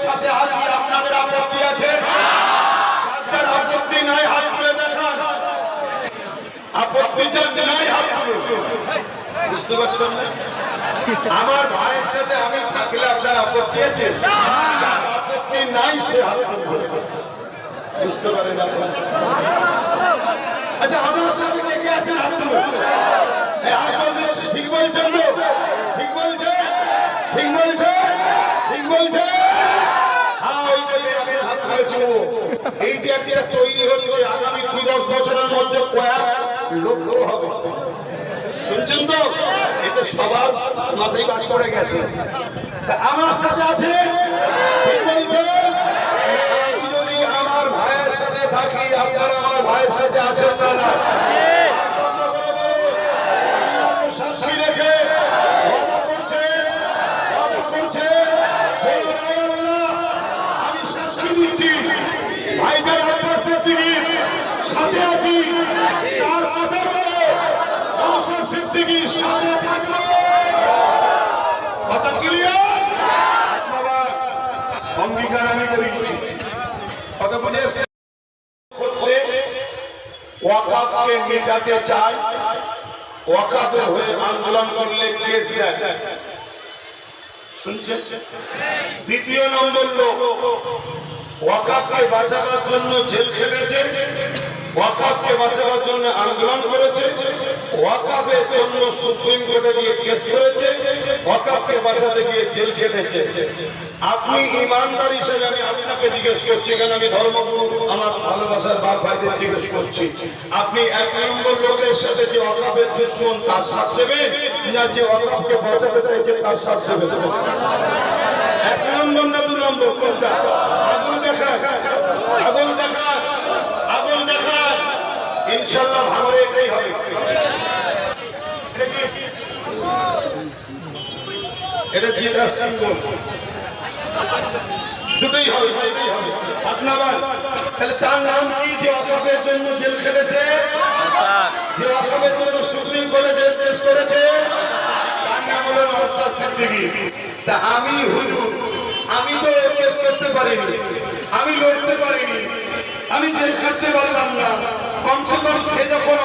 সাথে আছি, আপনাদের আপত্তি আছে? যার আপত্তি নাই হাত তুলে দেখান। আপত্তি যার নাই হাত তুলে। বুঝতে পারছেন না? আমার ভাইয়ের সাথে আমি থাকলে আপনার আপত্তি আছে? যার আপত্তি নাই সে হাত তুলবে। বুঝতে পারেন আপনারা? আচ্ছা, আমার সাথে কে কে আছে হাত তুলে? ঠিক বলছেন তো? ঠিক বলছে? ঠিক বলছে? ঠিক বলছে? হ্যাঁ, ওই বলে আমি হাত তুলেছি। এই যে একটা তৈরি হচ্ছে, আগামী 2-10 বছরের মধ্যে কয়েক লক্ষ হবে। শুনছেন তো? এতে সবার মাথায় বাড়ি পড়ে গেছে। আমার সাথে আছে? ঠিক বলছে? আমি যদি আমার ভাইয়ের সাথে থাকি, আপনারা আমার ভাইয়ের সাথে আছেন না? সাক্ষী রেখে ওয়াদা করছে, আমি সাক্ষী দিচ্ছি ভাইদের আব্বাস সিদ্দিকীর সাথে আছি, তার আদর করে নওশাদ সিদ্দিকীর সাথে থাকবো। কথা ক্লিয়ার? বাবা, অঙ্গীকার আমি করেছি। কথা বুঝে হচ্ছে ওয়াকাফকে মেটাতে চাই, ওয়াকাফের হয়ে আন্দোলন করলে কেস দেয়। শুনছেন? দ্বিতীয় নম্বর লোক ওয়াকাফকে বাঁচাবার জন্য জেল খেটেছে, ওয়াকাফকে বাঁচাবার জন্য আন্দোলন করেছে, ওয়াকাফের জন্য সুপ্রিম কোর্টে গিয়ে কেস করেছে, ওয়াকাফকে বাঁচাতে গিয়ে জেল খেটেছে। আপনি ইমানদার হিসেবে আমি আপনাকে জিজ্ঞেস করছি, কেন আমি ধর্মগুরু আমার ভালোবাসার বাপ ভাইদের জিজ্ঞেস করছি, আপনি 1 নম্বর লোকের সাথে যে ওয়াকাফের দুশমন তার সাথ দেবেন, না যে ওয়াকাফকে বাঁচাতে চাইছে তার সাথ দেবেন? 1 নম্বর না 2 নম্বর? কোনটা? আগুন দেখা, আগুন দেখা, আগুন দেখা। ইনশাআল্লাহ ভাঙরে এটাই হবে। এটা জিতার সিম্বল। দুটোই হবে, দুটোই হবে। আপনার তাহলে তার নাম কি? যে ওয়াকাফের জন্য জেল খেটেছে, যে ওয়াকাফের জন্য সুপ্রিম কোর্টে কেস করেছে, তার নাম হলো নওশাদ সিদ্দিকী। তা আমি হুজুর, আমি তো কেস করতে পারিনি, আমি লড়তে পারিনি, আমি জেল খাটতে পারলাম না। কমসে কম সে যখন